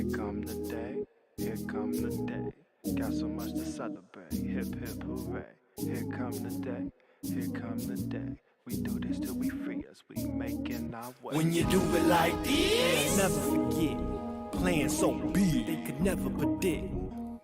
Here come the day, here come the day. Got so much to celebrate. Hip hip hooray. Here come the day, here come the day. We do this till we free us, we making our way. When you do it like this, never forget. Playing so big, they could never predict.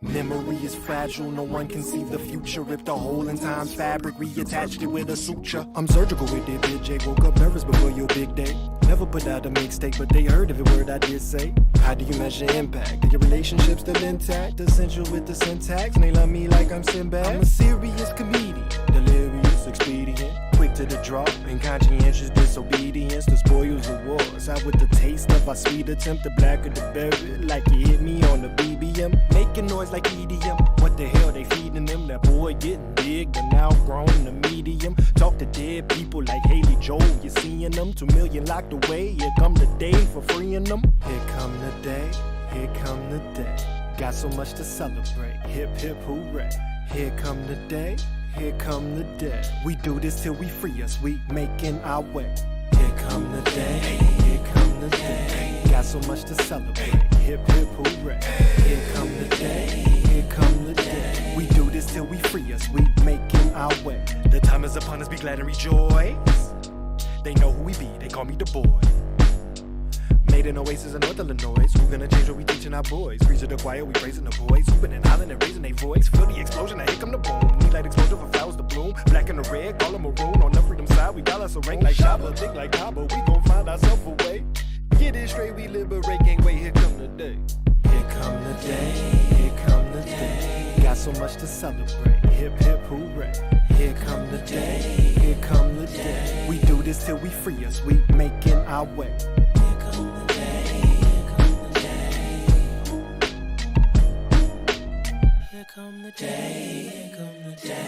Memory is fragile, no one can see the future. Ripped a hole in time's fabric, reattached it with a suture. I'm surgical with it, bitch. Jake woke up nervous before your big day. Never put out a mixtape, but they heard every word I did say. How do you measure impact? Are your relationships still intact? Essential with the syntax, and they love me like I'm Sinbad. I'm a serious comedian, delirious, expedient. Quick to the draw, and conscientious disobedience. The spoils of wars, out with the taste of our sweet attempt. The blacker the berry, like you hit me on the BBM. Making noise like EDM. What the hell they feeding them? That boy getting big, but now grown to medium. Talk to dead people like Haley Joel, you seeing them? 2 million locked away, here come the day for freeing them. Here come the day, here come the day. Got so much to celebrate, hip hip hooray. Here come the day, here come the day. We do this till we free us, we making our way. Here come the day, here come the day. Got so much to celebrate, hip hip hooray. Here come the day, here come the day. We do this till we free us, we making our way. The time is upon us, be glad and rejoice. They know who we be, they call me the boy. Made an oasis in North Illinois. Who gonna change what we teaching our boys? Preach to the choir, we praising the boys. Hooping and hollering and raising their voice. Feel the explosion, now here come the boom. Need light explosion for flowers to bloom. Black and the red, call them maroon. On the freedom side, we got us a rank like Shaba. Think like Kaba, we gon' find ourselves a way. Get it straight, we liberate, can't wait, here come the day. Here come the day, here come the day. Got so much to celebrate, hip hip hooray. Here come the day, here come the day. We do this till we free us, we making our way. Here come the day, here come the day. Here come the day, here come the day.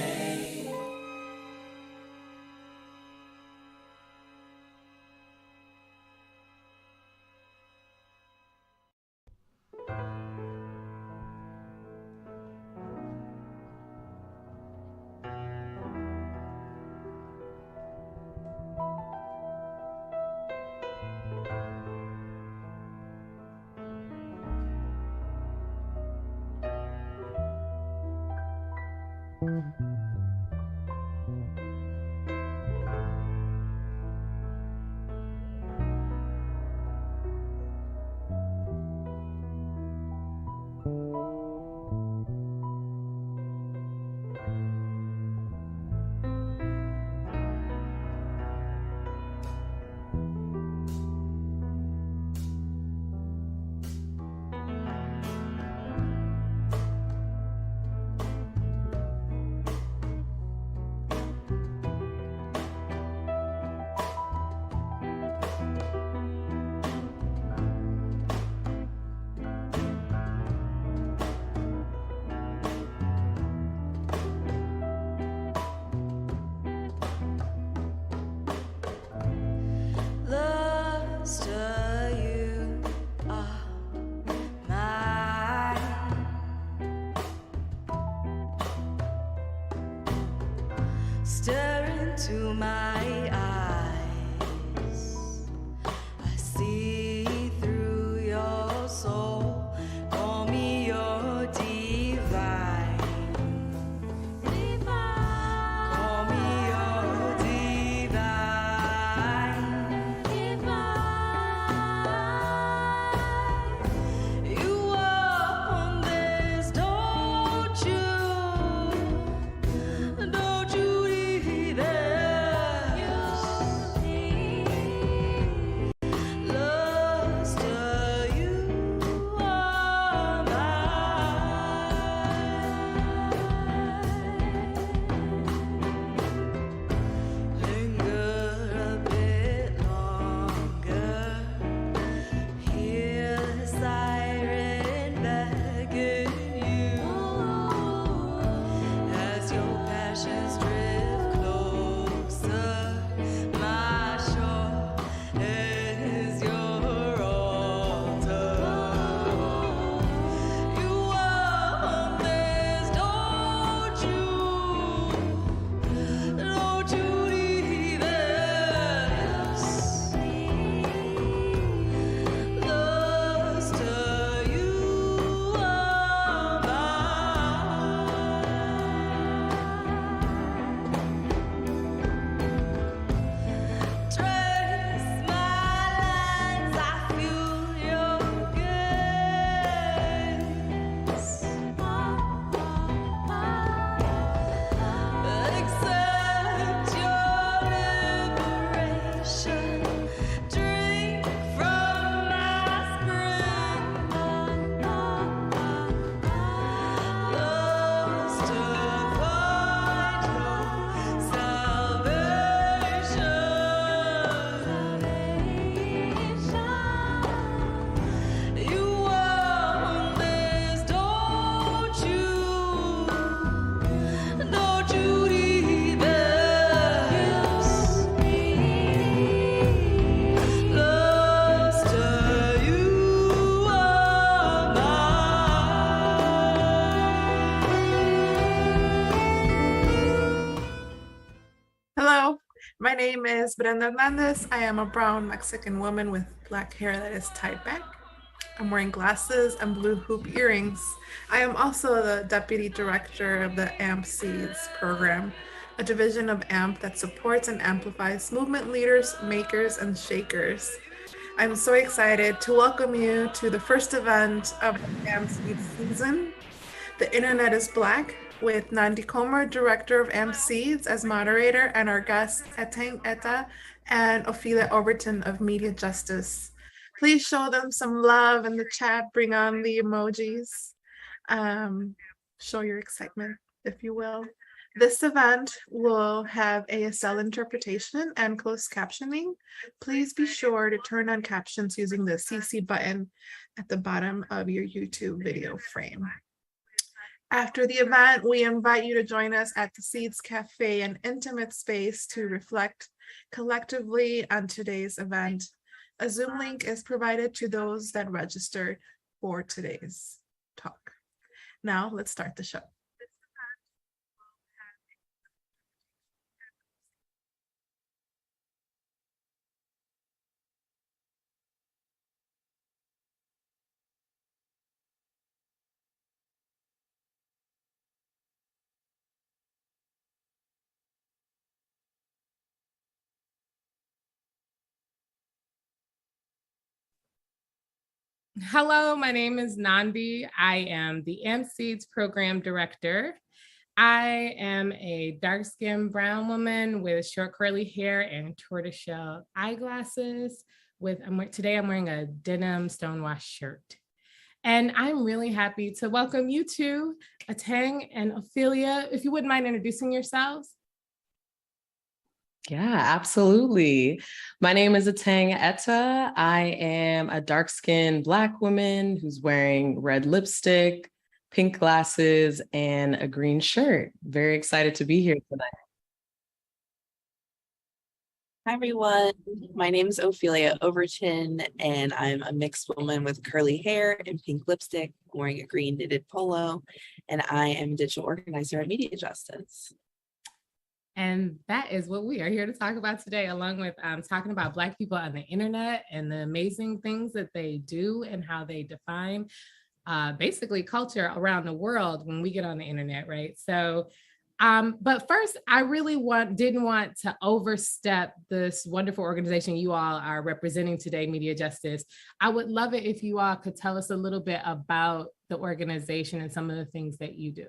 Stare into my eyes, I see through your soul. Call me your divine. Call me your divine. You open this, don't you? Don't you? My name is Brenda Hernandez. I am a brown Mexican woman with black hair that is tied back. I'm wearing glasses and blue hoop earrings. I am also the deputy director of the AMP Seeds program, a division of AMP that supports and amplifies movement leaders, makers, and shakers. I'm so excited to welcome you to the first event of the AMP Seeds season. The Internet is Black, with Nandi Comer, Director of AMP Seeds, as moderator, and our guests, Eteng, Ettah, and Ophelia Overton of MediaJustice. Please show them some love in the chat, bring on the emojis. Show your excitement, if you will. This event will have ASL interpretation and closed captioning. Please be sure to turn on captions using the CC button at the bottom of your YouTube video frame. After the event, we invite you to join us at the Seeds Cafe, an intimate space to reflect collectively on today's event. A Zoom link is provided to those that registered for today's talk. Now, let's start the show. Hello, my name is Nandi. I am the AMP Seeds Program Director. I am a dark-skinned brown woman with short curly hair and tortoiseshell eyeglasses. Today I'm wearing a denim stonewashed shirt. And I'm really happy to welcome you two, Eteng and Ophelia. If you wouldn't mind introducing yourselves. Yeah, absolutely. My name is Eteng Ettah. I am a dark-skinned Black woman who's wearing red lipstick, pink glasses, and a green shirt. Very excited to be here tonight. Hi, everyone. My name is Ophelia Overton, and I'm a mixed woman with curly hair and pink lipstick, wearing a green knitted polo, and I am a digital organizer at MediaJustice. And that is what we are here to talk about today, along with talking about Black people on the internet and the amazing things that they do and how they define basically culture around the world when we get on the internet, right? So, but first, I really didn't want to overstep this wonderful organization you all are representing today, MediaJustice. I would love it if you all could tell us a little bit about the organization and some of the things that you do.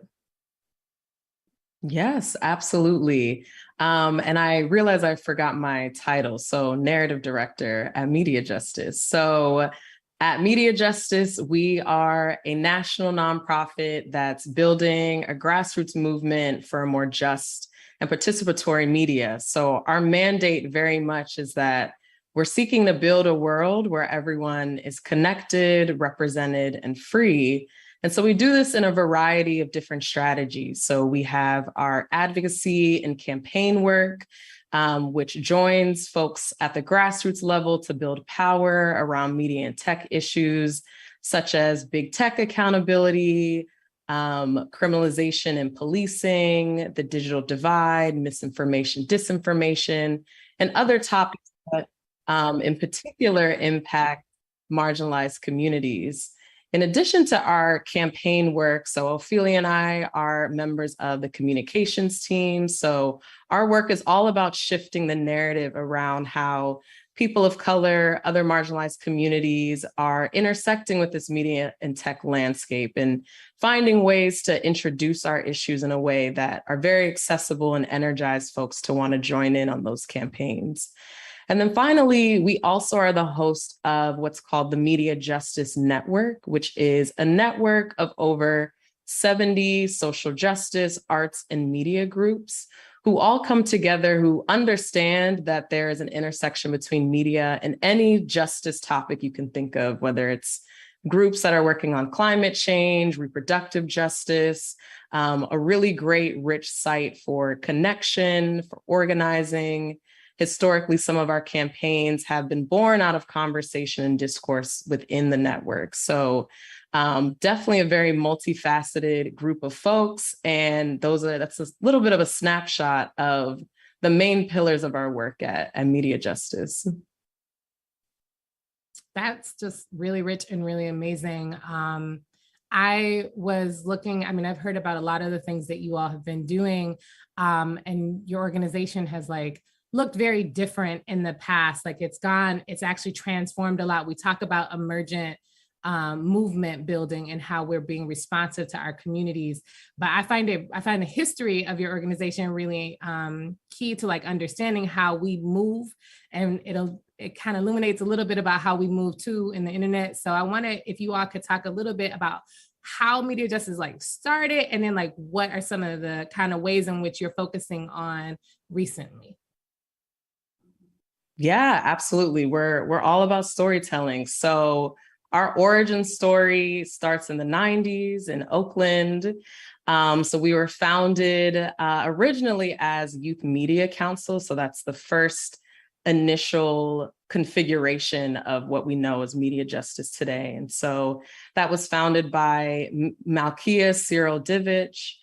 Yes, absolutely. And I realize I forgot my title. So narrative director at MediaJustice. So at MediaJustice, we are a national nonprofit that's building a grassroots movement for a more just and participatory media. So our mandate very much is that we're seeking to build a world where everyone is connected, represented, and free. And so we do this in a variety of different strategies. So we have our advocacy and campaign work, which joins folks at the grassroots level to build power around media and tech issues, such as big tech accountability, criminalization and policing, the digital divide, misinformation, disinformation, and other topics that in particular impact marginalized communities. In addition to our campaign work, so Ophelia and I are members of the communications team. So our work is all about shifting the narrative around how people of color, other marginalized communities are intersecting with this media and tech landscape and finding ways to introduce our issues in a way that are very accessible and energize folks to want to join in on those campaigns. And then finally, we also are the host of what's called the MediaJustice Network, which is a network of over 70 social justice, arts, and media groups who all come together, who understand that there is an intersection between media and any justice topic you can think of, whether it's groups that are working on climate change, reproductive justice, a really great, rich site for connection, for organizing. Historically, some of our campaigns have been born out of conversation and discourse within the network. So definitely a very multifaceted group of folks. And that's a little bit of a snapshot of the main pillars of our work at MediaJustice. That's just really rich and really amazing. I was looking, I mean, I've heard about a lot of the things that you all have been doing, and your organization has like looked very different in the past. Like it's actually transformed a lot. We talk about emergent movement building and how we're being responsive to our communities. But I find the history of your organization really key to like understanding how we move, and it kind of illuminates a little bit about how we move too in the internet. So I wanted, if you all could talk a little bit about how MediaJustice like started, and then like what are some of the kind of ways in which you're focusing on recently. Yeah, absolutely. We're all about storytelling. So our origin story starts in the 90s in Oakland. So we were founded originally as Youth Media Council. So that's the first initial configuration of what we know as MediaJustice today. And so that was founded by Malkia Cyril Divich,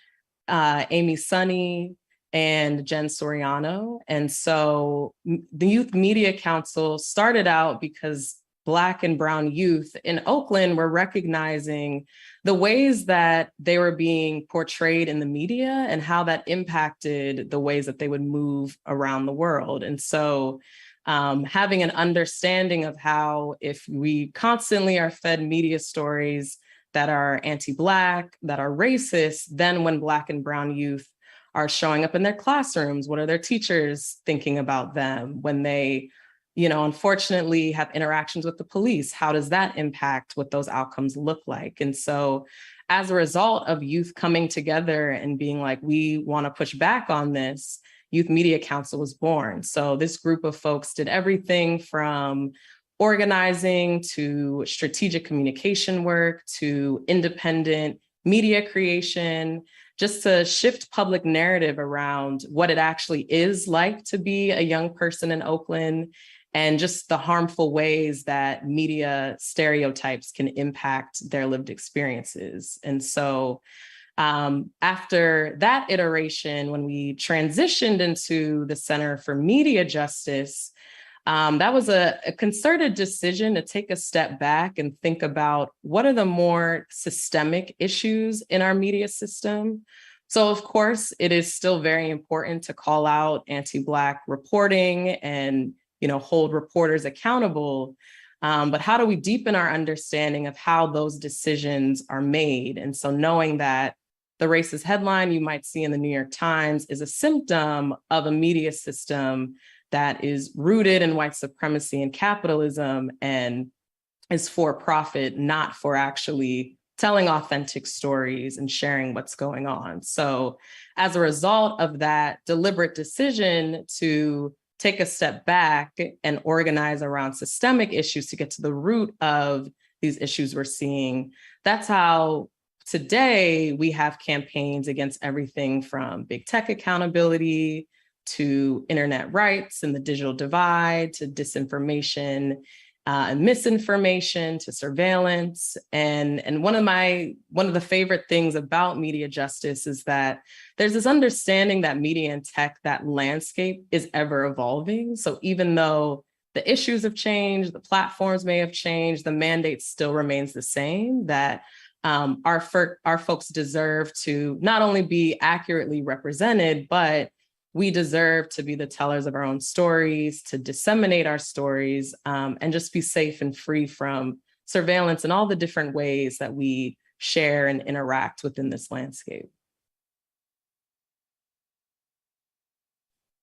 Amy Sunny, and Jen Soriano. And so the Youth Media Council started out because Black and Brown youth in Oakland were recognizing the ways that they were being portrayed in the media and how that impacted the ways that they would move around the world. And so having an understanding of how, if we constantly are fed media stories that are anti-Black, that are racist, then when Black and Brown youth are showing up in their classrooms, what are their teachers thinking about them? When they, unfortunately have interactions with the police, how does that impact what those outcomes look like? And so as a result of youth coming together and being like, we want to push back on this, Youth Media Council was born. So this group of folks did everything from organizing to strategic communication work to independent media creation, just to shift public narrative around what it actually is like to be a young person in Oakland, and just the harmful ways that media stereotypes can impact their lived experiences. And so after that iteration, when we transitioned into the Center for MediaJustice, that was a concerted decision to take a step back and think about what are the more systemic issues in our media system. So of course, it is still very important to call out anti-Black reporting and hold reporters accountable. But how do we deepen our understanding of how those decisions are made? And so knowing that the racist headline you might see in the New York Times is a symptom of a media system that is rooted in white supremacy and capitalism and is for profit, not for actually telling authentic stories and sharing what's going on. So as a result of that deliberate decision to take a step back and organize around systemic issues to get to the root of these issues we're seeing, that's how today we have campaigns against everything from big tech accountability to internet rights and the digital divide, to disinformation and misinformation, to surveillance. And one of the favorite things about MediaJustice is that there's this understanding that media and tech, that landscape is ever evolving. So even though the issues have changed, the platforms may have changed, the mandate still remains the same, that our folks deserve to not only be accurately represented, but we deserve to be the tellers of our own stories, to disseminate our stories, and just be safe and free from surveillance and all the different ways that we share and interact within this landscape.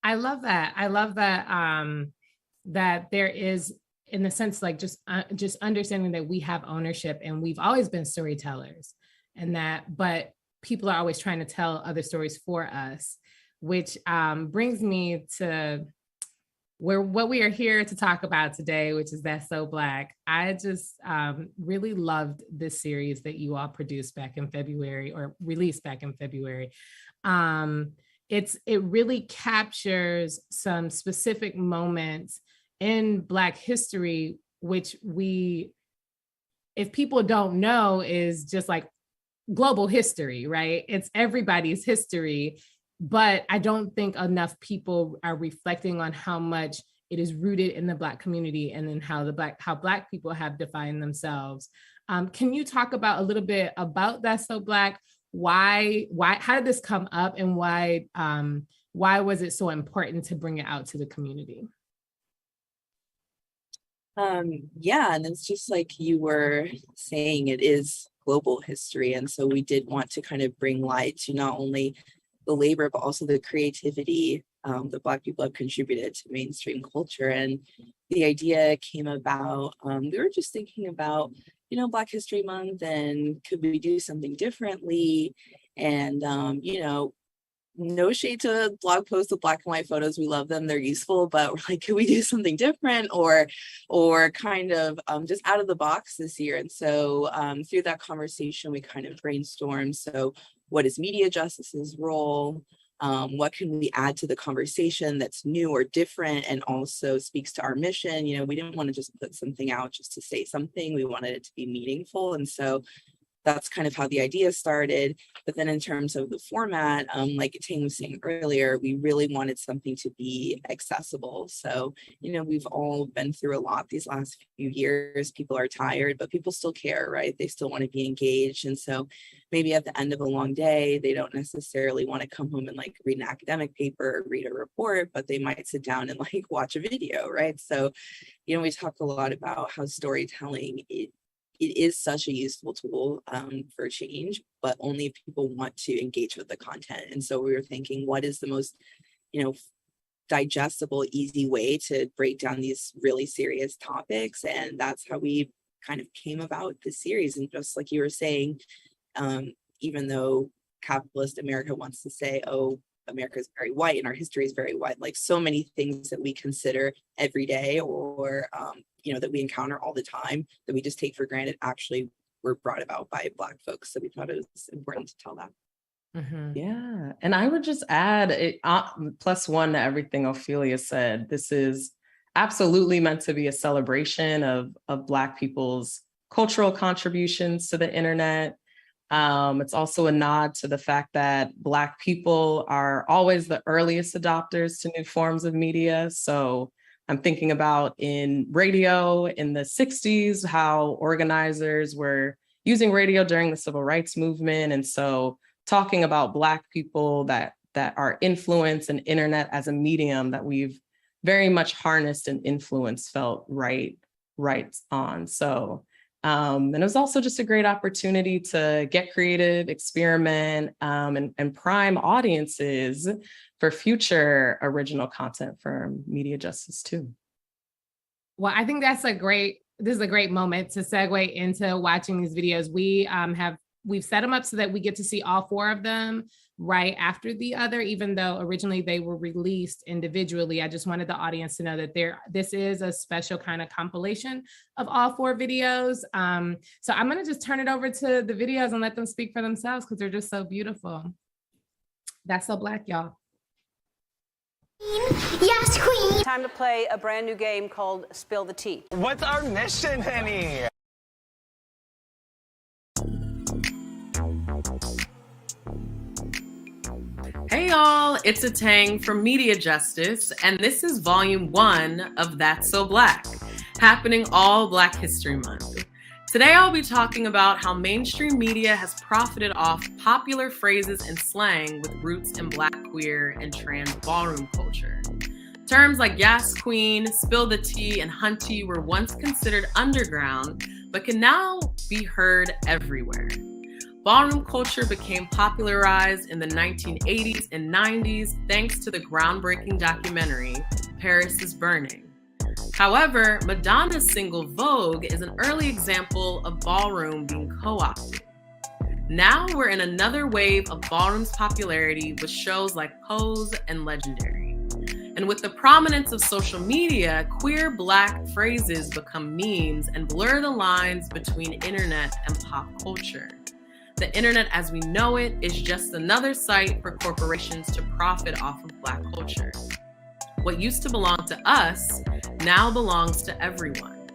I love that. I love that that there is, in the sense, like just understanding that we have ownership and we've always been storytellers, and but people are always trying to tell other stories for us, which brings me to what we are here to talk about today, which is That's So Black. I just really loved this series that you all produced back in February, or released back in February. It really captures some specific moments in Black history, which if people don't know, is just like global history, right? It's everybody's history. but I don't think enough people are reflecting on how much it is rooted in the Black community, and then how Black people have defined themselves. Can you talk about a little bit about That's So Black? Why, how did this come up, and why was it so important to bring it out to the community? Yeah, and it's just like you were saying, it is global history. And so we did want to kind of bring light to not only the labor, but also the creativity that Black people have contributed to mainstream culture. And the idea came about, we were just thinking about, Black History Month, and could we do something differently? And, no shade to blog posts with black and white photos. We love them. They're useful, but we're like, could we do something different or kind of just out of the box this year? And so through that conversation, we kind of brainstormed. So what is MediaJustice's role? What can we add to the conversation that's new or different and also speaks to our mission? We didn't want to just put something out just to say something. We wanted it to be meaningful. And so that's kind of how the idea started. But then in terms of the format, like Eteng was saying earlier, we really wanted something to be accessible. So, we've all been through a lot these last few years. People are tired, but people still care, right? They still want to be engaged. And so maybe at the end of a long day, they don't necessarily want to come home and like read an academic paper or read a report, but they might sit down and like watch a video, right? So, we talk a lot about how storytelling, it is such a useful tool for change, but only if people want to engage with the content. And so we were thinking, what is the most, digestible, easy way to break down these really serious topics? And that's how we kind of came about the series. And just like you were saying, even though capitalist America wants to say, oh, America is very white and our history is very white, like so many things that we consider every day or that we encounter all the time that we just take for granted actually were brought about by Black folks. So we thought it was important to tell that. Mm-hmm. Yeah. And I would just add +1 to everything Ophelia said. This is absolutely meant to be a celebration of Black people's cultural contributions to the internet. It's also a nod to the fact that Black people are always the earliest adopters to new forms of media. So I'm thinking about in radio in the 60s, how organizers were using radio during the civil rights movement. And so talking about Black people that are influenced and internet as a medium that we've very much harnessed and influenced felt right on. So and it was also just a great opportunity to get creative, experiment, and prime audiences for future original content from MediaJustice too. Well, I think this is a great moment to segue into watching these videos. We've set them up so that we get to see all 4 of them right after the other, even though originally they were released individually. I just wanted the audience to know that this is a special kind of compilation of all 4 videos. So I'm going to just turn it over to the videos and let them speak for themselves because they're just so beautiful. That's So Black, y'all. Yes, Queen. Time to play a brand new game called Spill the Tea. What's our mission, Henny? Hey y'all, it's Eteng from MediaJustice, and this is volume 1 of That's So Black, happening all Black History Month. Today I'll be talking about how mainstream media has profited off popular phrases and slang with roots in Black, queer, and trans ballroom culture. Terms like Yas Queen, Spill the Tea, and Hunty were once considered underground, but can now be heard everywhere. Ballroom culture became popularized in the 1980s and 90s thanks to the groundbreaking documentary, Paris is Burning. However, Madonna's single Vogue is an early example of ballroom being co-opted. Now we're in another wave of ballroom's popularity with shows like Pose and Legendary. And with the prominence of social media, queer Black phrases become memes and blur the lines between internet and pop culture. The internet as we know it is just another site for corporations to profit off of Black culture. What used to belong to us now belongs to everyone.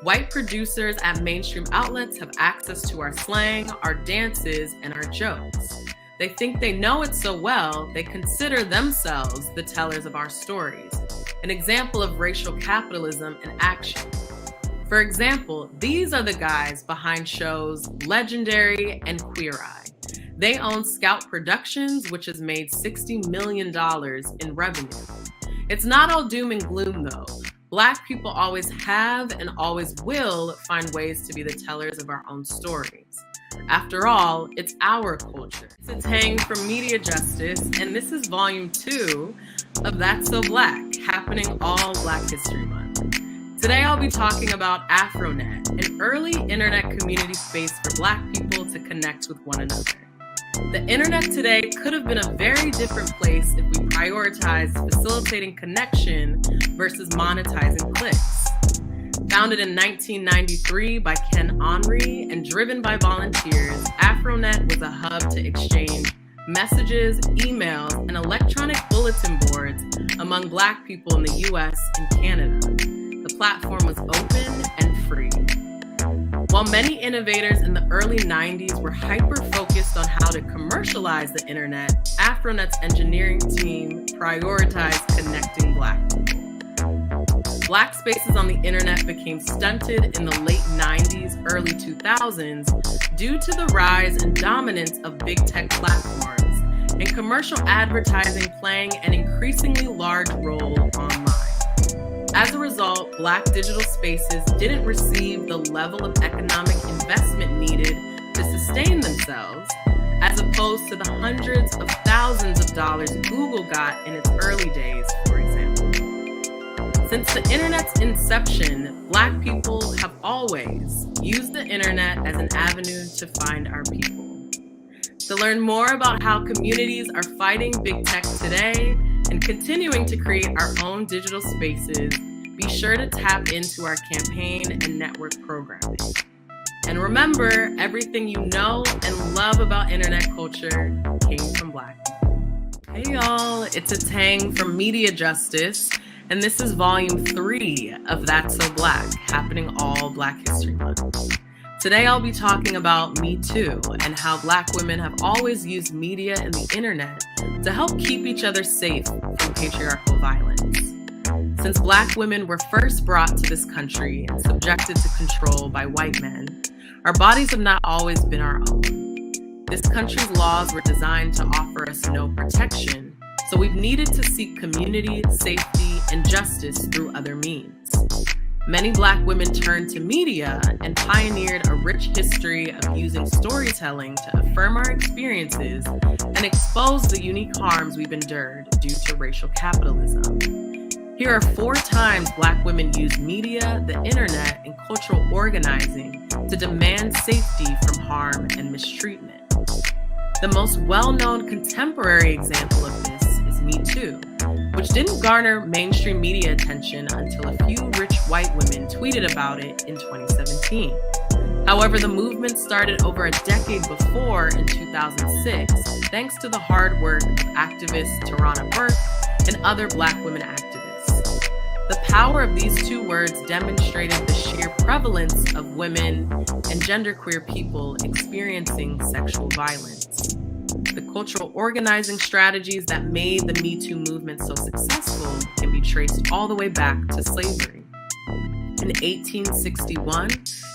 White producers at mainstream outlets have access to our slang, our dances, and our jokes. They think they know it so well, they consider themselves the tellers of our stories, an example of racial capitalism in action. For example, these are the guys behind shows Legendary and Queer Eye. They own Scout Productions, which has made $60 million in revenue. It's not all doom and gloom, though. Black people always have and always will find ways to be the tellers of our own stories. After all, it's our culture. It's Eteng from MediaJustice, and this is volume 2 of That's So Black, happening all Black History Month. Today I'll be talking about AfroNet, an early internet community space for Black people to connect with one another. The internet today could have been a very different place if we prioritized facilitating connection versus monetizing clicks. Founded in 1993 by Ken Henry and driven by volunteers, AfroNet was a hub to exchange messages, emails, and electronic bulletin boards among Black people in the US and Canada. The platform was open and free. While many innovators in the early 90s were hyper-focused on how to commercialize the internet, AfroNet's engineering team prioritized connecting Black people. Black spaces on the internet became stunted in the late 90s, early 2000s due to the rise and dominance of big tech platforms and commercial advertising playing an increasingly large role online. As a result, Black digital spaces didn't receive the level of economic investment needed to sustain themselves, as opposed to the hundreds of thousands of dollars Google got in its early days, for example. Since the internet's inception, Black people have always used the internet as an avenue to find our people. To learn more about how communities are fighting big tech today and continuing to create our own digital spaces, be sure to tap into our campaign and network programming. And remember, everything you know and love about internet culture came from Black people. Hey y'all, it's Eteng from MediaJustice, and this is volume 3 of That's So Black, happening all Black History Month. Today I'll be talking about Me Too and how Black women have always used media and the internet to help keep each other safe from patriarchal violence. Since Black women were first brought to this country and subjected to control by white men, our bodies have not always been our own. This country's laws were designed to offer us no protection, so we've needed to seek community, safety, and justice through other means. Many Black women turned to media and pioneered a rich history of using storytelling to affirm our experiences and expose the unique harms we've endured due to racial capitalism. Here are 4 times Black women used media, the internet, and cultural organizing to demand safety from harm and mistreatment. The most well-known contemporary example of this is Me Too, which didn't garner mainstream media attention until a few rich white women tweeted about it in 2017. However, the movement started over a decade before in 2006, thanks to the hard work of activist Tarana Burke and other Black women activists. The power of these 2 words demonstrated the sheer prevalence of women and genderqueer people experiencing sexual violence. The cultural organizing strategies that made the Me Too movement so successful can be traced all the way back to slavery. In 1861,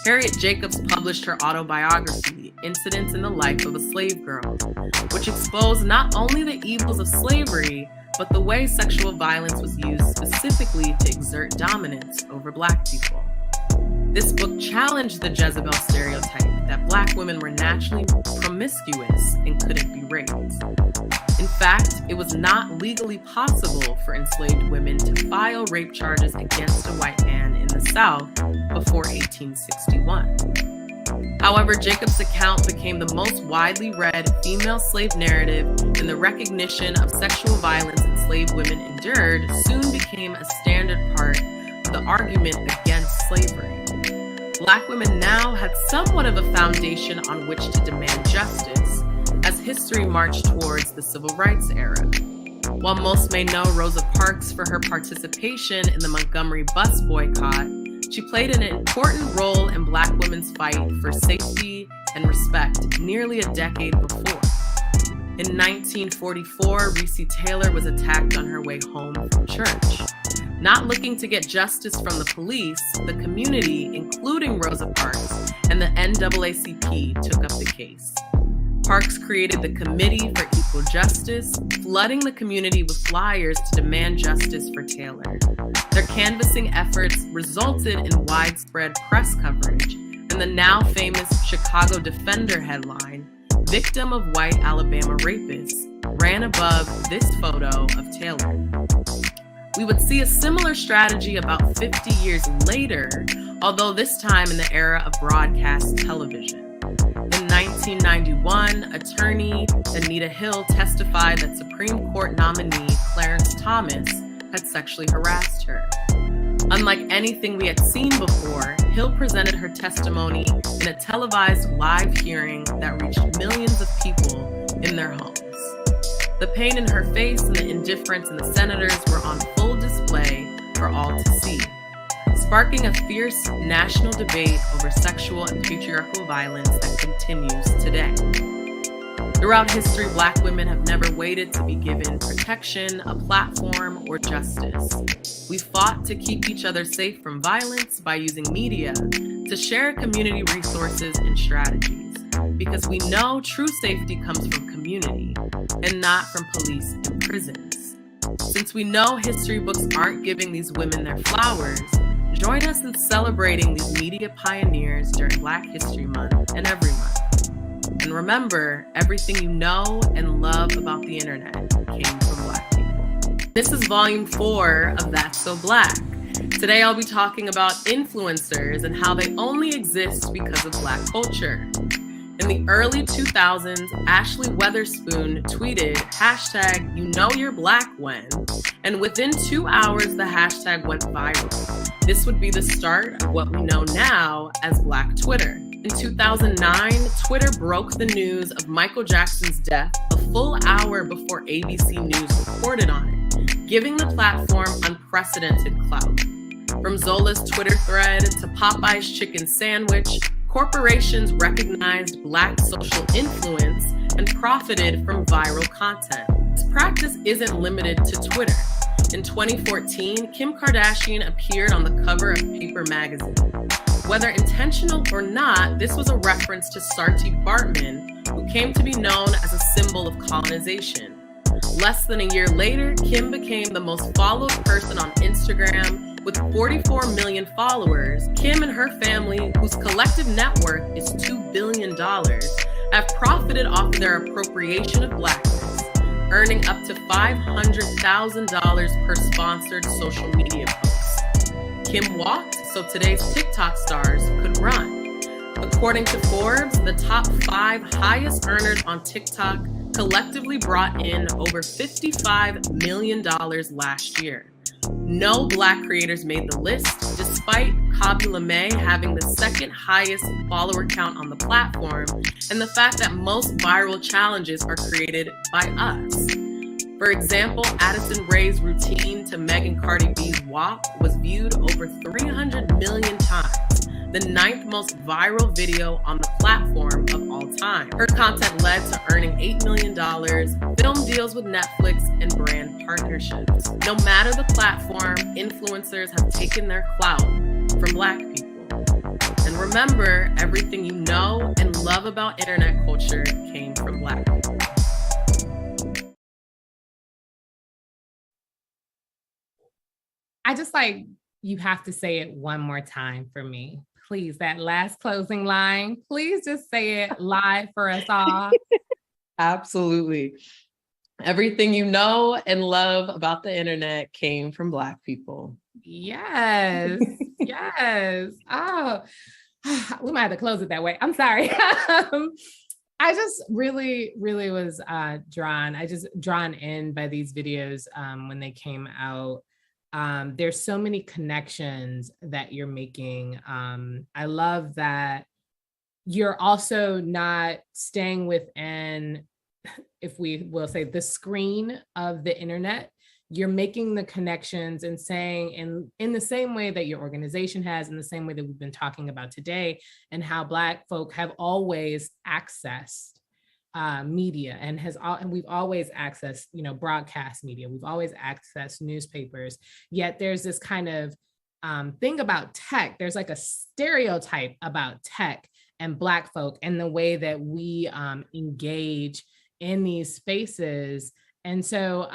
Harriet Jacobs published her autobiography, Incidents in the Life of a Slave Girl, which exposed not only the evils of slavery, but the way sexual violence was used specifically to exert dominance over Black people. This book challenged the Jezebel stereotype that Black women were naturally promiscuous and couldn't be raped. In fact, it was not legally possible for enslaved women to file rape charges against a white man in the South before 1861. However, Jacobs' account became the most widely read female slave narrative, and the recognition of sexual violence enslaved women endured soon became a standard part of the argument against slavery. Black women now had somewhat of a foundation on which to demand justice as history marched towards the Civil Rights era. While most may know Rosa Parks for her participation in the Montgomery bus boycott, she played an important role in Black women's fight for safety and respect nearly a decade before. In 1944, Reese Taylor was attacked on her way home from church. Not looking to get justice from the police, the community, including Rosa Parks, and the NAACP took up the case. Parks created the Committee for Equal Justice, flooding the community with flyers to demand justice for Taylor. Their canvassing efforts resulted in widespread press coverage, and the now famous Chicago Defender headline, "Victim of White Alabama Rapists," ran above this photo of Taylor. We would see a similar strategy about 50 years later, although this time in the era of broadcast television. In 1991, attorney Anita Hill testified that Supreme Court nominee Clarence Thomas had sexually harassed her. Unlike anything we had seen before, Hill presented her testimony in a televised live hearing that reached millions of people in their homes. The pain in her face and the indifference in the senators were on full display for all to see, sparking a fierce national debate over sexual and patriarchal violence that continues today. Throughout history, Black women have never waited to be given protection, a platform, or justice. We fought to keep each other safe from violence by using media to share community resources and strategies, because we know true safety comes from community and not from police and prisons. Since we know history books aren't giving these women their flowers, join us in celebrating these media pioneers during Black History Month and every month. And remember, everything you know and love about the internet came from Black people. This is volume 4 of That's So Black. Today I'll be talking about influencers and how they only exist because of Black culture. In the early 2000s, Ashley Weatherspoon tweeted #YouKnowYou'reBlack and within 2 hours, the hashtag went viral. This would be the start of what we know now as Black Twitter. In 2009, Twitter broke the news of Michael Jackson's death a full hour before ABC News reported on it, giving the platform unprecedented clout. From Zola's Twitter thread to Popeye's chicken sandwich, corporations recognized Black social influence and profited from viral content. This practice isn't limited to Twitter. In 2014, Kim Kardashian appeared on the cover of Paper magazine. Whether intentional or not, this was a reference to Saartjie Baartman, who came to be known as a symbol of colonization. Less than a year later, Kim became the most followed person on Instagram with 44 million followers. Kim and her family, whose collective net worth is $2 billion, have profited off their appropriation of Blackness, earning up to $500,000 per sponsored social media post. Kim walked so today's TikTok stars could run. According to Forbes, the top 5 highest earners on TikTok collectively brought in over $55 million last year. No Black creators made the list, despite Kabula May having the second highest follower count on the platform, and the fact that most viral challenges are created by us. For example, Addison Rae's routine to Megan Cardi B's WAP was viewed over 300 million times, the 9th most viral video on the platform of all time. Her content led to earning $8 million, film deals with Netflix, and brand partnerships. No matter the platform, influencers have taken their clout from Black people. And remember, everything you know and love about internet culture came from Black people. I just you have to say it one more time for me. Please, that last closing line, please just say it live for us all. Absolutely. Everything you know and love about the internet came from Black people. Yes, yes. Oh, we might have to close it that way. I'm sorry. I just really was drawn in by these videos when they came out. There's so many connections that you're making. I love that you're also not staying within, if we will say, the screen of the internet. You're making the connections and saying in the same way that your organization has, in the same way that we've been talking about today, and how Black folk have always accessed media and we've always accessed, broadcast media. We've always accessed newspapers. Yet there's this kind of thing about tech. There's like a stereotype about tech and Black folk and the way that we engage in these spaces. And so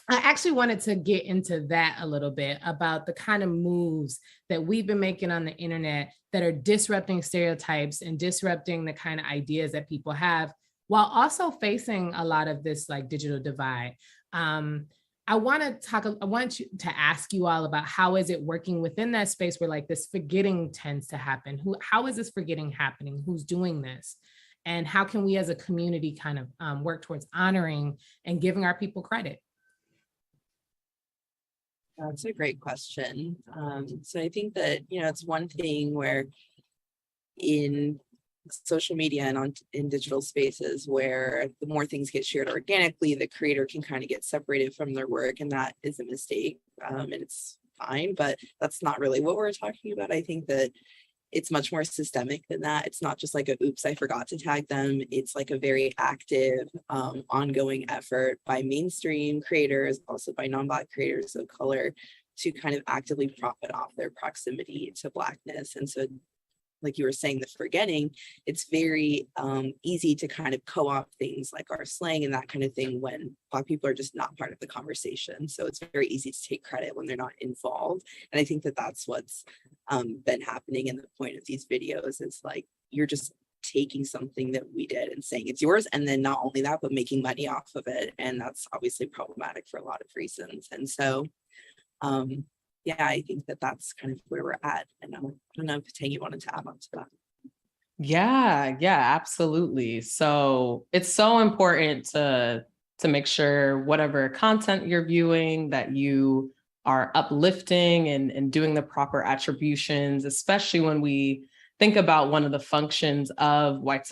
I actually wanted to get into that a little bit about the kind of moves that we've been making on the internet that are disrupting stereotypes and disrupting the kind of ideas that people have, while also facing a lot of this like digital divide. I want you to ask you all about how is it working within that space where like this forgetting tends to happen? How is this forgetting happening? Who's doing this? And how can we as a community kind of work towards honoring and giving our people credit? That's a great question. So I think that, it's one thing where in social media and in digital spaces where the more things get shared organically, the creator can kind of get separated from their work, and that is a mistake, and it's fine, but that's not really what we're talking about. I think that it's much more systemic than that. It's not just like a oops, I forgot to tag them. It's like a very active, ongoing effort by mainstream creators, also by non-Black creators of color, to kind of actively profit off their proximity to Blackness. And so, like you were saying, the forgetting, it's very easy to kind of co-opt things like our slang and that kind of thing when Black people are just not part of the conversation. So it's very easy to take credit when they're not involved. And I think that that's what's been happening. And the point of these videos is like, you're just taking something that we did and saying it's yours. And then not only that, but making money off of it. And that's obviously problematic for a lot of reasons. And so, yeah, I think that that's kind of where we're at. And I don't know if Eteng, you wanted to add on to that. Yeah, absolutely. So it's so important to make sure whatever content you're viewing, that you are uplifting and doing the proper attributions, especially when we think about one of the functions of white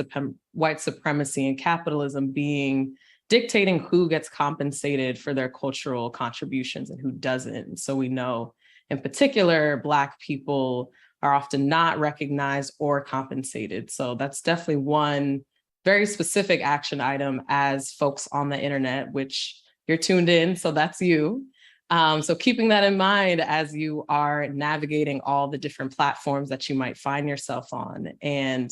supremacy and capitalism being dictating who gets compensated for their cultural contributions and who doesn't. So we know in particular, Black people are often not recognized or compensated. So that's definitely one very specific action item as folks on the internet, which you're tuned in, so that's you. So keeping that in mind as you are navigating all the different platforms that you might find yourself on. And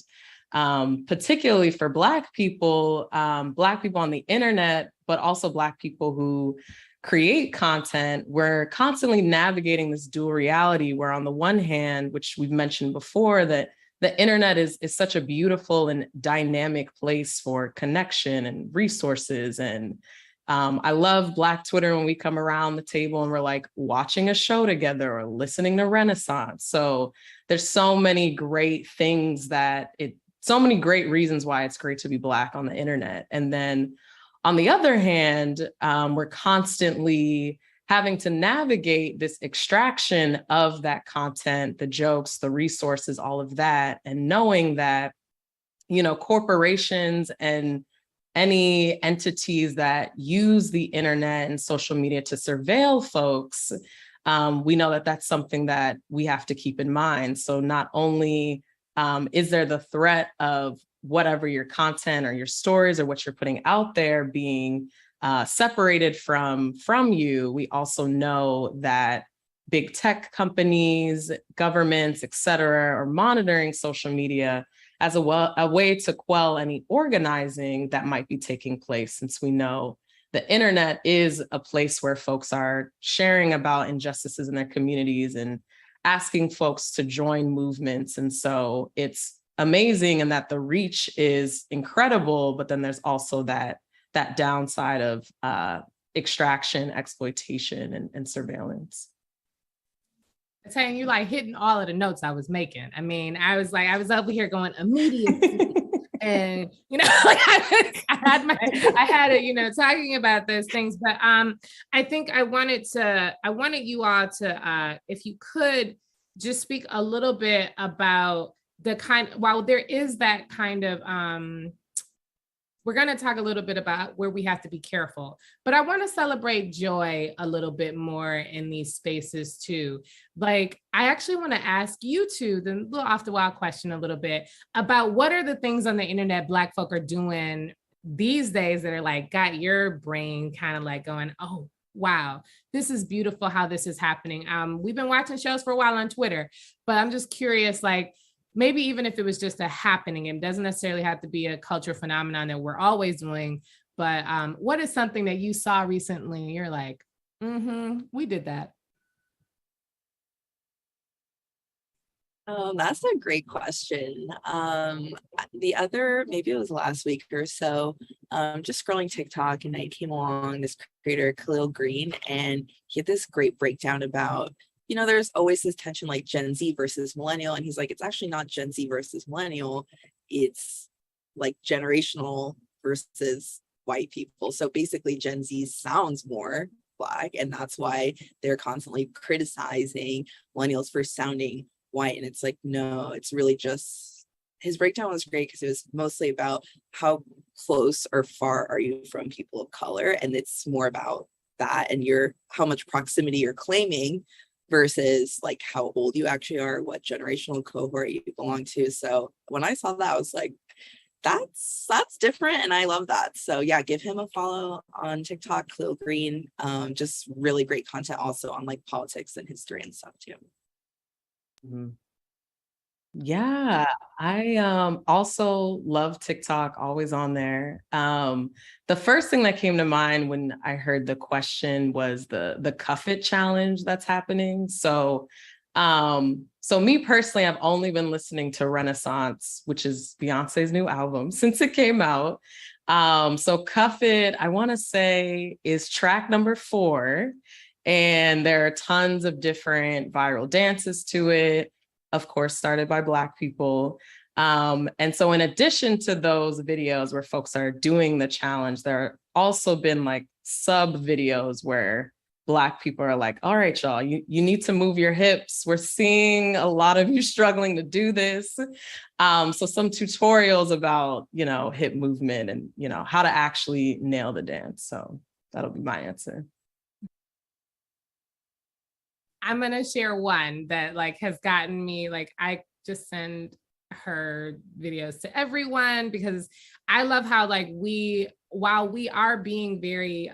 particularly for Black people on the internet, but also Black people who create content, we're constantly navigating this dual reality where on the one hand, which we've mentioned before, that the internet is such a beautiful and dynamic place for connection and resources. And I love Black Twitter when we come around the table and we're like watching a show together or listening to Renaissance. So there's so many great things so many great reasons why it's great to be Black on the internet. And then on the other hand, we're constantly having to navigate this extraction of that content, the jokes, the resources, all of that, and knowing that, corporations and any entities that use the internet and social media to surveil folks, we know that that's something that we have to keep in mind. So not only is there the threat of whatever your content or your stories or what you're putting out there being separated from you, we also know that big tech companies, governments, et cetera, are monitoring social media as a way to quell any organizing that might be taking place, since we know the internet is a place where folks are sharing about injustices in their communities and asking folks to join movements. And so it's amazing in that the reach is incredible, but then there's also that downside of extraction, exploitation, and surveillance. I'm telling you, like hitting all of the notes I was making. I mean, I was over here going immediately. And, like I had it, talking about those things, but I think I wanted you all to, if you could just speak a little bit about while there is that kind of we're going to talk a little bit about where we have to be careful, but I want to celebrate joy a little bit more in these spaces too. Like, I actually want to ask you two, the little off the wall question a little bit about what are the things on the internet Black folk are doing these days that are like, got your brain kind of like going, oh, wow, this is beautiful how this is happening. We've been watching shows for a while on Twitter, but I'm just curious, like, maybe even if it was just a happening, it doesn't necessarily have to be a cultural phenomenon that we're always doing, but what is something that you saw recently and you're like, we did that? That's a great question. Maybe it was last week or so, just scrolling TikTok, and I came along this creator, Khalil Green, and he had this great breakdown about, there's always this tension like Gen Z versus millennial. And he's like, it's actually not Gen Z versus millennial. It's like generational versus white people. So basically Gen Z sounds more Black, and that's why they're constantly criticizing millennials for sounding white. And it's like, no, it's really just, his breakdown was great because it was mostly about how close or far are you from people of color. And it's more about that and how much proximity you're claiming versus like how old you actually are, what generational cohort you belong to. So when I saw that, I was like, that's different, and I love that. So yeah, give him a follow on TikTok, Khalil Green. Just really great content also on like politics and history and stuff too. Mm-hmm. Yeah, I also love TikTok, always on there. The first thing that came to mind when I heard the question was the Cuff It challenge that's happening. So me personally, I've only been listening to Renaissance, which is Beyonce's new album, since it came out. So Cuff It, I want to say, is track number 4, and there are tons of different viral dances to it. Of course, started by Black people. And so in addition to those videos where folks are doing the challenge, there have also been like sub videos where Black people are like, all right, y'all, you need to move your hips. We're seeing a lot of you struggling to do this. So some tutorials about, hip movement and, how to actually nail the dance. So that'll be my answer. I'm going to share one that like has gotten me, like, I just send her videos to everyone because I love how like while we are being very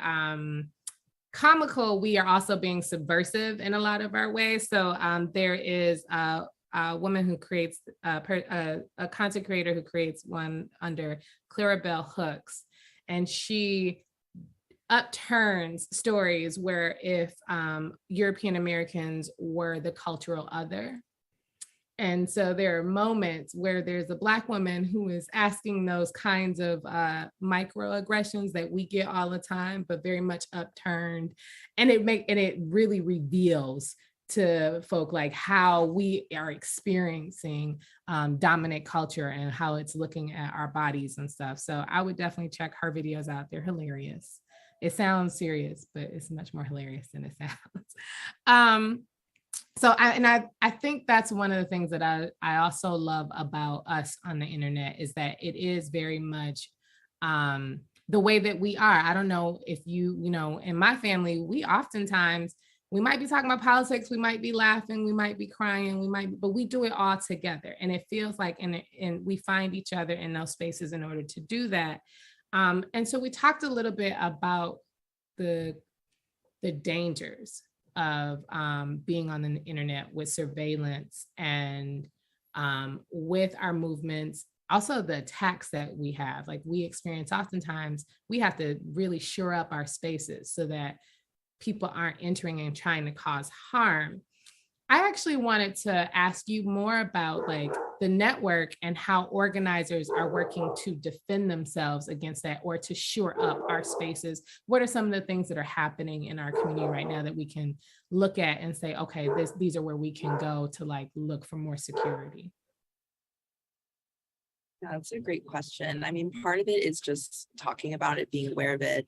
comical, we are also being subversive in a lot of our ways. So there is a woman who creates a content creator who creates one under Clarabelle Hooks, and she upturns stories where if European Americans were the cultural other. And so there are moments where there's a Black woman who is asking those kinds of microaggressions that we get all the time, but very much upturned. And it really reveals to folk like how we are experiencing dominant culture and how it's looking at our bodies and stuff. So I would definitely check her videos out. They're hilarious. It sounds serious, but it's much more hilarious than it sounds. So I think that's one of the things that I also love about us on the internet is that it is very much the way that we are. I don't know if in my family, we might be talking about politics, we might be laughing, we might be crying, but we do it all together. And it feels like, and we find each other in those spaces in order to do that. And so we talked a little bit about the dangers of being on the internet with surveillance and with our movements, also the attacks that we have. Like we experience oftentimes, we have to really shore up our spaces so that people aren't entering and trying to cause harm. I actually wanted to ask you more about like the network and how organizers are working to defend themselves against that or to shore up our spaces. What are some of the things that are happening in our community right now that we can look at and say, okay, these are where we can go to like look for more security? Yeah, that's a great question. I mean, part of it is just talking about it, being aware of it.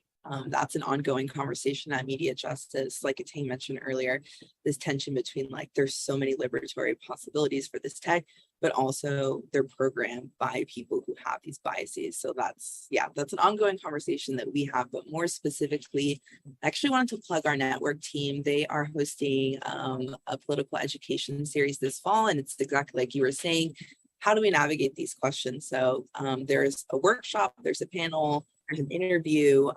That's an ongoing conversation at MediaJustice. Like Eteng mentioned earlier, this tension between like there's so many liberatory possibilities for this tech, but also they're programmed by people who have these biases. So that's an ongoing conversation that we have. But more specifically, I actually wanted to plug our network team. They are hosting a political education series this fall, and it's exactly like you were saying. How do we navigate these questions? So there's a workshop, there's a panel, there's an interview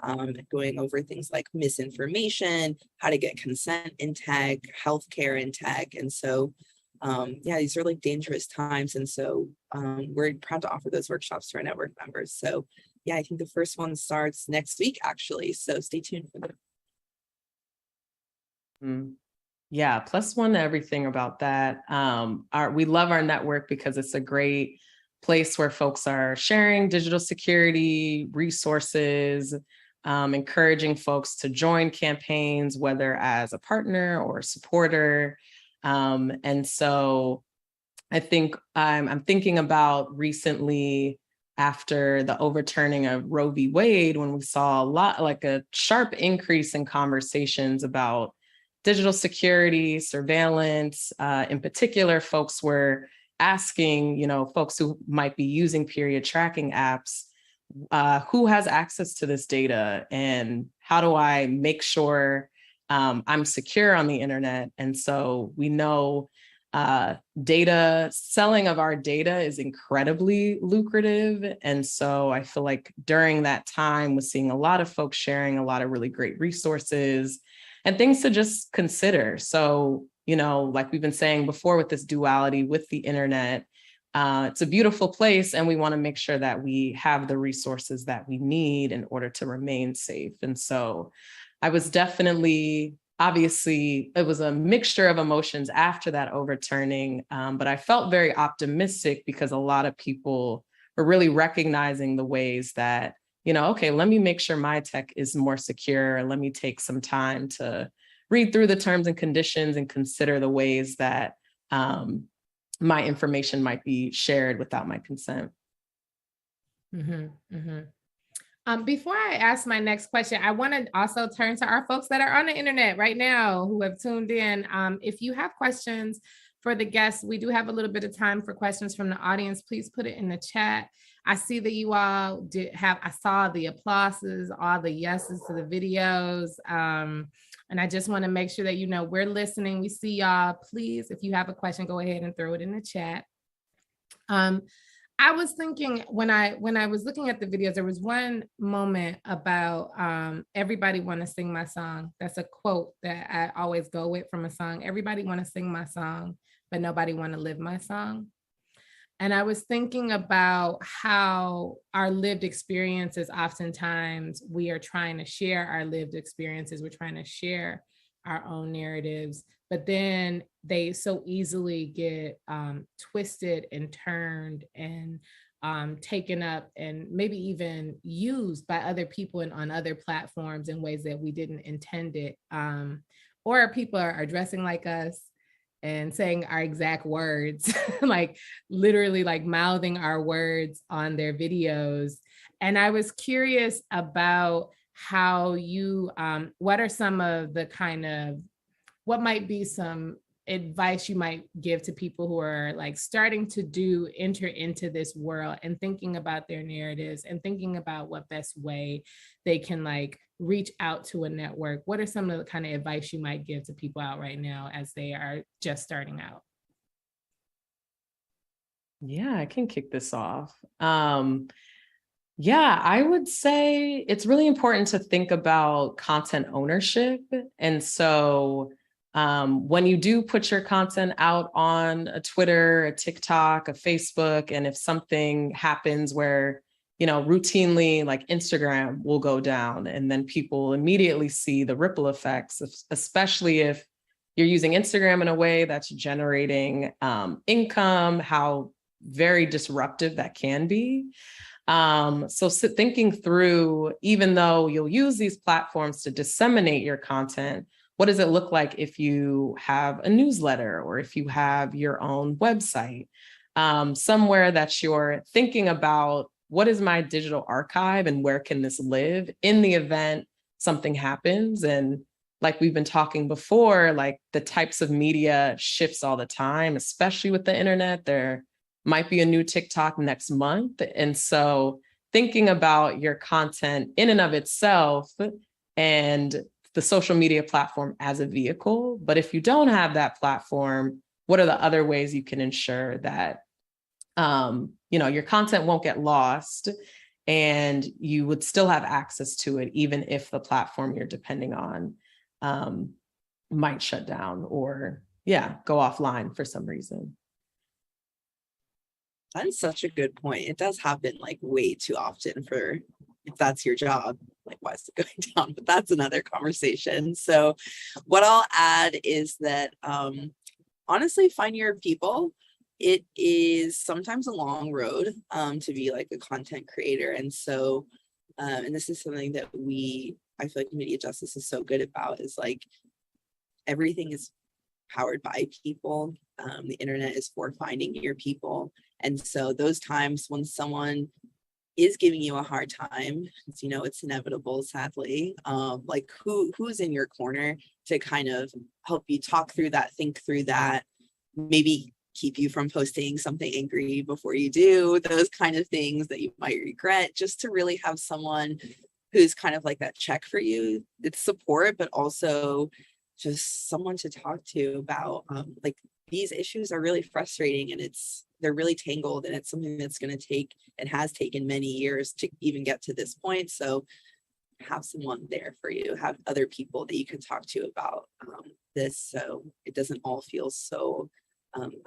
going over things like misinformation, how to get consent in tech, healthcare in tech. And so, these are like dangerous times. And so we're proud to offer those workshops to our network members. So yeah, I think the first one starts next week, actually. So stay tuned for that. Yeah, plus one to everything about that. We love our network because it's a great place where folks are sharing digital security resources, encouraging folks to join campaigns, whether as a partner or a supporter. And so I think I'm thinking about recently after the overturning of Roe v. Wade, when we saw a sharp increase in conversations about digital security, surveillance. In particular, folks were asking, folks who might be using period tracking apps, who has access to this data and how do I make sure I'm secure on the internet? And so we know selling of our data is incredibly lucrative. And so I feel like during that time was seeing a lot of folks sharing a lot of really great resources and things to just consider. So, like we've been saying before with this duality with the internet, it's a beautiful place and we want to make sure that we have the resources that we need in order to remain safe. And so I was obviously, it was a mixture of emotions after that overturning, but I felt very optimistic because a lot of people were really recognizing the ways that okay, let me make sure my tech is more secure. Let me take some time to read through the terms and conditions and consider the ways that my information might be shared without my consent. Before I ask my next question, I want to also turn to our folks that are on the internet right now who have tuned in. If you have questions for the guests, we do have a little bit of time for questions from the audience. Please put it in the chat. I see that you all I saw the applauses, all the yeses to the videos. And I just want to make sure that, we're listening. We see y'all. Please, if you have a question, go ahead and throw it in the chat. I was thinking when I was looking at the videos, there was one moment about everybody want to sing my song. That's a quote that I always go with from a song. Everybody want to sing my song, but nobody want to live my song. And I was thinking about how our lived experiences, oftentimes we are trying to share our lived experiences. We're trying to share our own narratives, but then they so easily get twisted and turned and taken up and maybe even used by other people and on other platforms in ways that we didn't intend it. Or people are dressing like us and saying our exact words, like literally like mouthing our words on their videos. And I was curious about how you, what are some of the what might be some advice you might give to people who are like starting to enter into this world and thinking about their narratives and thinking about what best way they can like reach out to a network? What are some of the kind of advice you might give to people out right now as they are just starting out? Yeah, I can kick this off. Yeah, I would say it's really important to think about content ownership. And so when you do put your content out on a Twitter, a TikTok, a Facebook, and if something happens where, routinely like Instagram will go down and then people immediately see the ripple effects, especially if you're using Instagram in a way that's generating income, how very disruptive that can be. So thinking through, even though you'll use these platforms to disseminate your content, what does it look like if you have a newsletter or if you have your own website, somewhere that you're thinking about what is my digital archive and where can this live in the event something happens. And like we've been talking before, like the types of media shifts all the time, especially with the internet. There might be a new TikTok next month. And so thinking about your content in and of itself and the social media platform as a vehicle. But if you don't have that platform, what are the other ways you can ensure that your content won't get lost and you would still have access to it, even if the platform you're depending on might shut down or go offline for some reason. That's such a good point. It does happen like way too often for if that's your job, like why is it going down? But that's another conversation. So what I'll add is that honestly, find your people. It is sometimes a long road to be like a content creator. And so, and this is something that I feel like MediaJustice is so good about, is like everything is powered by people. The internet is for finding your people. And so those times when someone is giving you a hard time, it's inevitable, sadly, like who's in your corner to kind of help you talk through that, think through that, maybe keep you from posting something angry before you do, those kind of things that you might regret, just to really have someone who's kind of like that check for you. It's support, but also just someone to talk to about like these issues are really frustrating and they're really tangled, and it's something that's going to take and has taken many years to even get to this point. So have someone there for you, have other people that you can talk to about this, so it doesn't all feel so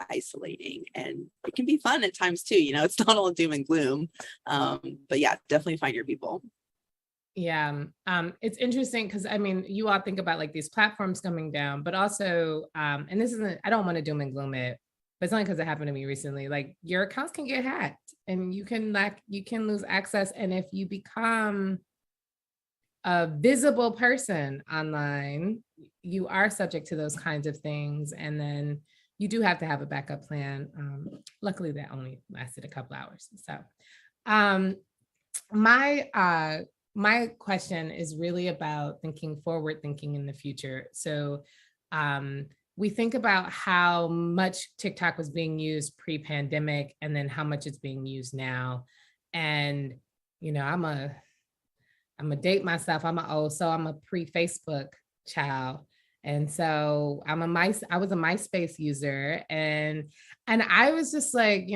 isolating. And it can be fun at times too, it's not all doom and gloom, but yeah, definitely find your people. Yeah. It's interesting because you all think about like these platforms coming down, but also, and this isn't, I don't want to doom and gloom it, but it's only because it happened to me recently. Like your accounts can get hacked and you can lose access. And if you become a visible person online, you are subject to those kinds of things. And then you do have to have a backup plan. Luckily that only lasted a couple hours. So my question is really about forward thinking in the future. So we think about how much TikTok was being used pre-pandemic and then how much it's being used now. And, I'm a date myself. I'm a pre-Facebook child. And so I was a MySpace user, and I was just like,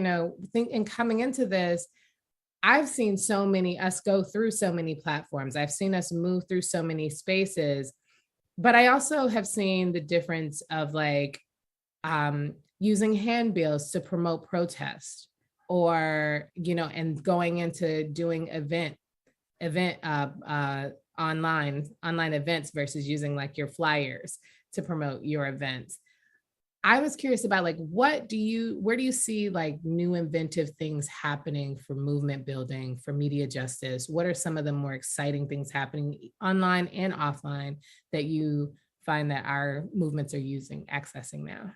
coming into this, I've seen us go through so many platforms. I've seen us move through so many spaces, but I also have seen the difference of like using handbills to promote protest, or, and going into doing online events versus using like your flyers to promote your events. I was curious about like, where do you see like new inventive things happening for movement building, for MediaJustice? What are some of the more exciting things happening online and offline that you find that our movements are accessing now?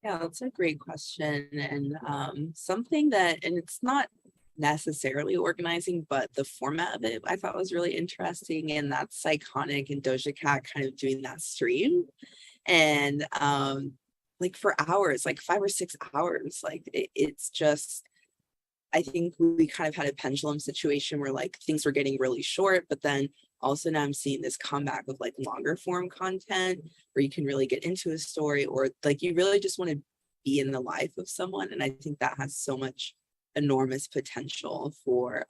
Yeah, that's a great question. And something and it's not necessarily organizing, but the format of it I thought was really interesting. And that's Iconic and Doja Cat kind of doing that stream. And like for hours, like 5 or 6 hours, like it's just, I think we kind of had a pendulum situation where like things were getting really short, but then also now I'm seeing this comeback of like longer form content where you can really get into a story, or like you really just want to be in the life of someone. And I think that has so much enormous potential for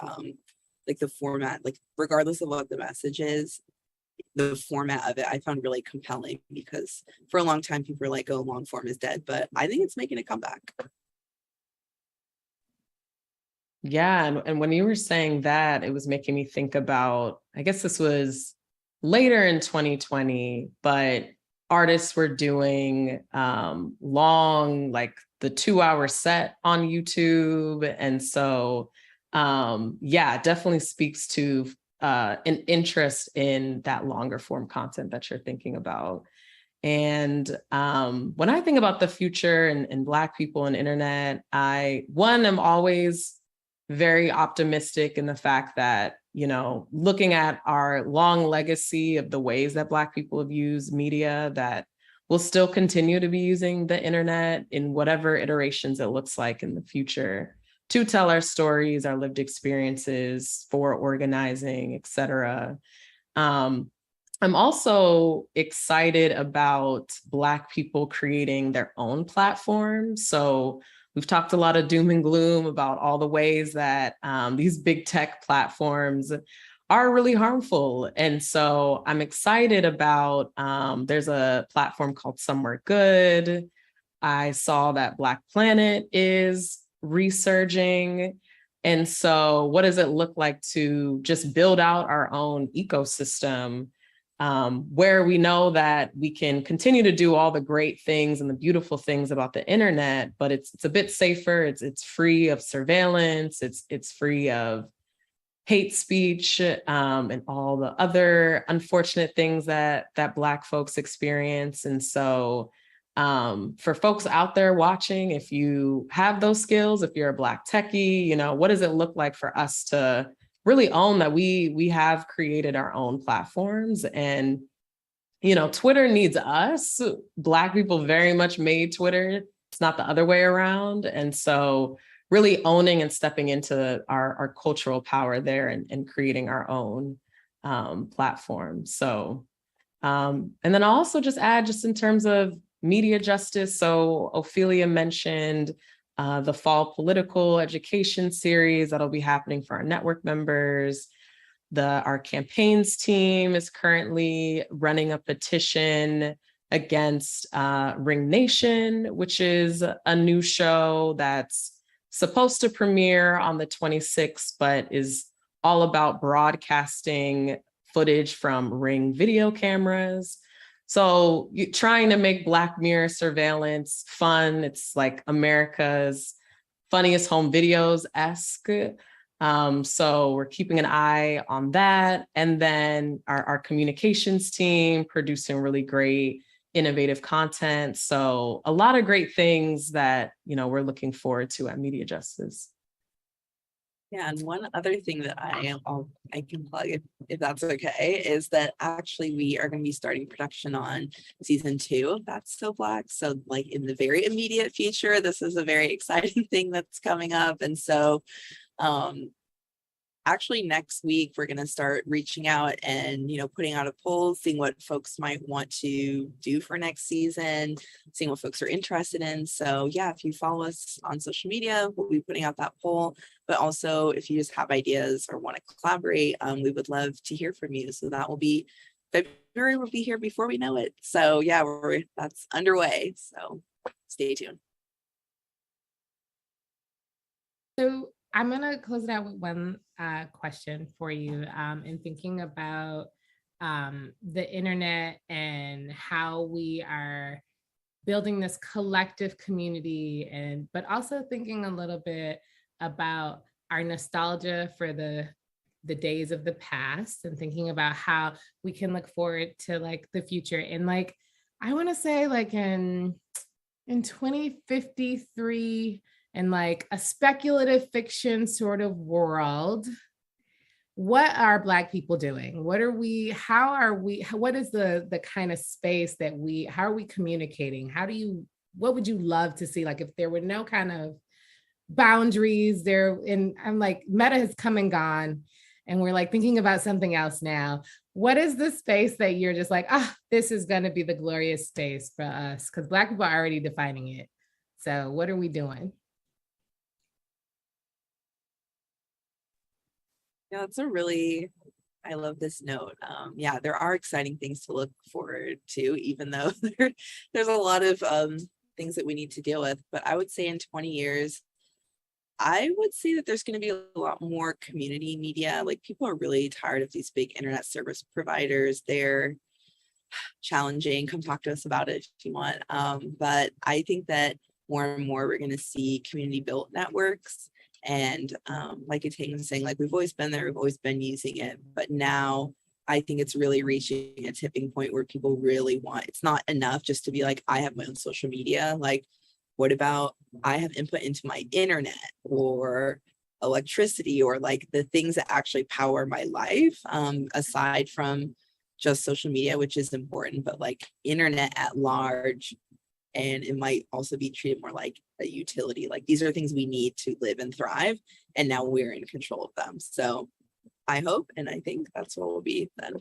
like the format, like regardless of what the message is, the format of it I found really compelling, because for a long time people were like, oh, long form is dead, but I think it's making a comeback. Yeah. And when you were saying that, it was making me think about, I guess this was later in 2020, but artists were doing long, like the 2-hour set on YouTube. And so, it definitely speaks to an interest in that longer form content that you're thinking about. And when I think about the future and Black people and internet, I'm always very optimistic in the fact that, you know, looking at our long legacy of the ways that Black people have used media, that we'll still continue to be using the internet in whatever iterations it looks like in the future to tell our stories, our lived experiences, for organizing, et cetera. I'm also excited about Black people creating their own platforms. So we've talked a lot of doom and gloom about all the ways that these big tech platforms are really harmful. And so I'm excited about, there's a platform called Somewhere Good. I saw that Black Planet is resurging. And so what does it look like to just build out our own ecosystem where we know that we can continue to do all the great things and the beautiful things about the internet, but it's a bit safer. It's free of surveillance. It's free of hate speech and all the other unfortunate things that Black folks experience. And so for folks out there watching, if you have those skills, if you're a Black techie, you know, what does it look like for us to really own that we have created our own platforms? And, you know, Twitter needs us. Black people very much made Twitter. It's not the other way around. And so really owning and stepping into our cultural power there and creating our own platform. So, and then I'll also just add, just in terms of media justice. So Ophelia mentioned the fall political education series that'll be happening for our network members. Our campaigns team is currently running a petition against Ring Nation, which is a new show that's supposed to premiere on the 26th, but is all about broadcasting footage from Ring video cameras. So trying to make Black Mirror surveillance fun. It's like America's funniest home videos-esque. So we're keeping an eye on that. And then our communications team producing really great, innovative content. So a lot of great things that, you know, we're looking forward to at MediaJustice. Yeah, and one other thing that I can plug, if that's okay, is that actually we are going to be starting production on season 2 of That's So Black. So like in the very immediate future, this is a very exciting thing that's coming up. And so actually next week, we're going to start reaching out and, you know, putting out a poll, seeing what folks might want to do for next season, seeing what folks are interested in. So yeah, if you follow us on social media, we'll be putting out that poll. But also if you just have ideas or want to collaborate, we would love to hear from you. So that will be February, will be here before we know it. So yeah, that's underway. So stay tuned. So I'm going to close it out with one question for you in thinking about the internet and how we are building this collective community, but also thinking a little bit about our nostalgia for the days of the past and thinking about how we can look forward to like the future. And like, I want to say like in 2053, in like a speculative fiction sort of world, what are Black people doing? What is the kind of space that how are we communicating? What would you love to see? Like if there were no kind of boundaries there, and I'm like, Meta has come and gone, and we're like thinking about something else now. What is the space that you're just like, this is gonna be the glorious space for us? Because Black people are already defining it. So what are we doing? Yeah, I love this note. Yeah, there are exciting things to look forward to, even though there's a lot of things that we need to deal with. But I would say in 20 years, I would say that there's going to be a lot more community media. Like people are really tired of these big internet service providers. They're challenging. Come talk to us about it if you want. But I think that more and more we're going to see community built networks. And like Eteng was saying, like we've always been there, we've always been using it, but now I think it's really reaching a tipping point where people really want, it's not enough just to be like, I have my own social media. Like, what about I have input into my internet, or electricity or like the things that actually power my life, aside from just social media, which is important, but like internet at large. And it might also be treated more like a utility. Like these are things we need to live and thrive. And now we're in control of them. So I hope, and I think that's what will be then.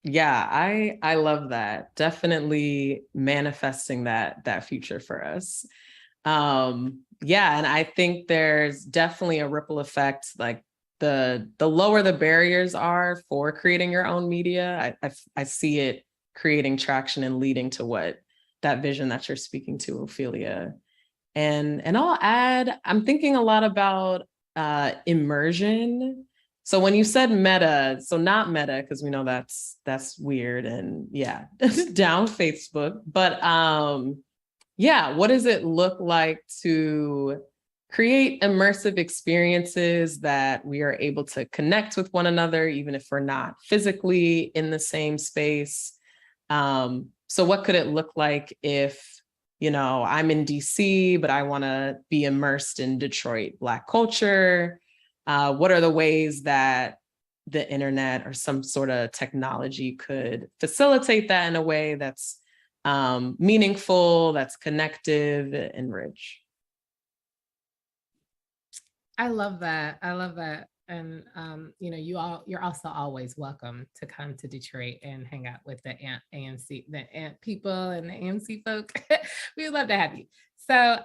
Yeah, I love that. Definitely manifesting that future for us. Yeah, and I think there's definitely a ripple effect. Like the lower the barriers are for creating your own media, I see it creating traction and leading to what that vision that you're speaking to, Ophelia. And I'll add, I'm thinking a lot about immersion. So when you said meta, so not meta, because we know that's weird and yeah, down Facebook. But yeah, what does it look like to create immersive experiences that we are able to connect with one another, even if we're not physically in the same space? So what could it look like if, you know, I'm in DC, but I want to be immersed in Detroit Black culture? What are the ways that the internet or some sort of technology could facilitate that in a way that's meaningful, that's connective and rich? I love that. And you know, you're also always welcome to come to Detroit and hang out with the AMC, the AMP people and the AMC folk. We would love to have you. So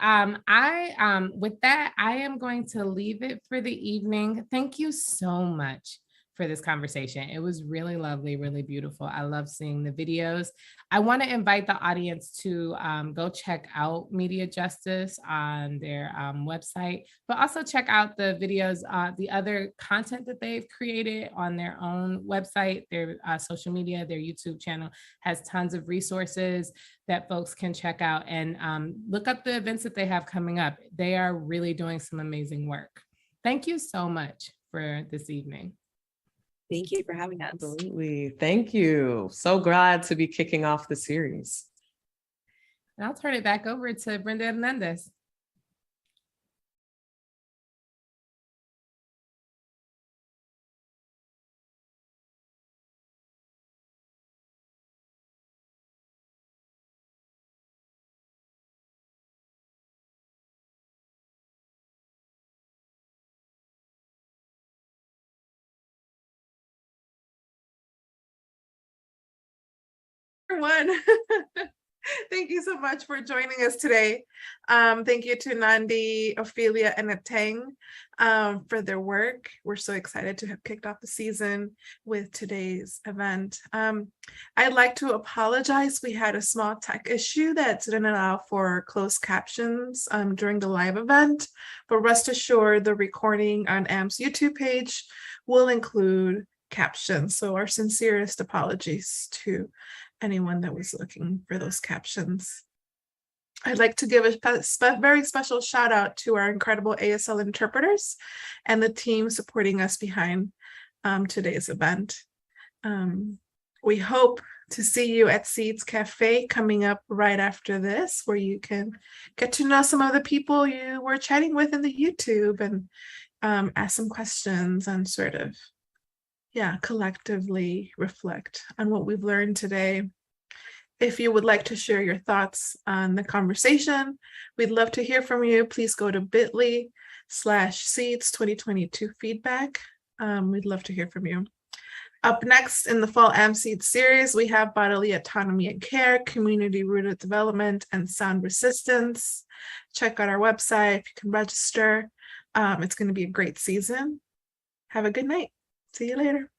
with that, I am going to leave it for the evening. Thank you so much for this conversation. It was really lovely, really beautiful. I love seeing the videos. I want to invite the audience to go check out MediaJustice on their website, but also check out the videos, the other content that they've created on their own website. Their social media, their YouTube channel has tons of resources that folks can check out, and look up the events that they have coming up. They are really doing some amazing work. Thank you so much for this evening. Thank you for having us. Absolutely. Thank you. So glad to be kicking off the series. And I'll turn it back over to Brenda Hernandez. Everyone. Thank you so much for joining us today. Thank you to Nandi, Ophelia, and Eteng for their work. We're so excited to have kicked off the season with today's event. I'd like to apologize. We had a small tech issue that didn't allow for closed captions during the live event, but rest assured the recording on AMP's YouTube page will include captions. So our sincerest apologies to anyone that was looking for those captions. I'd like to give a very special shout out to our incredible ASL interpreters and the team supporting us behind today's event. We hope to see you at Seeds Cafe coming up right after this, where you can get to know some of the people you were chatting with in the YouTube and ask some questions and sort of collectively reflect on what we've learned today. If you would like to share your thoughts on the conversation, we'd love to hear from you. Please go to bit.ly/seeds2022 feedback. We'd love to hear from you. Up next in the Fall AMP Seeds series, we have bodily autonomy and care, community-rooted development, and sound resistance. Check out our website if you can register. It's going to be a great season. Have a good night. See you later.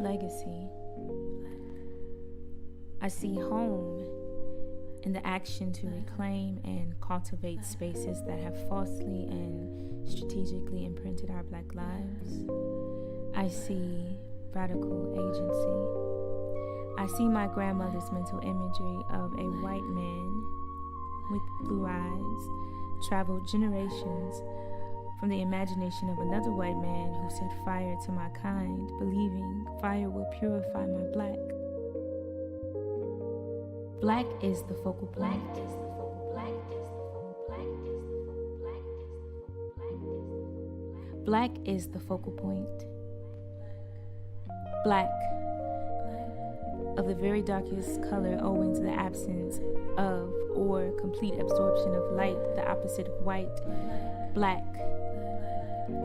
legacy. I see home in the action to reclaim and cultivate spaces that have falsely and strategically imprinted our Black lives. I see radical agency. I see my grandmother's mental imagery of a white man with blue eyes traveled generations from the imagination of another white man who set fire to my kind, believing fire will purify my black. Black is the focal point. Black is the focal point. Black, of the very darkest color owing to the absence of or complete absorption of light, the opposite of white. Black,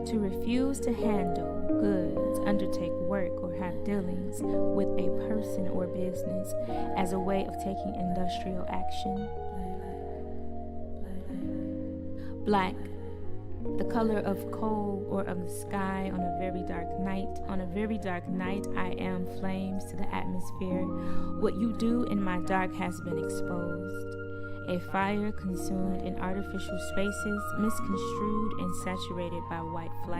to refuse to handle goods, undertake work, or have dealings with a person or business as a way of taking industrial action. Black, the color of coal or of the sky on a very dark night. On a very dark night, I am flames to the atmosphere. What you do in my dark has been exposed. A fire consumed in artificial spaces, misconstrued and saturated by white flight.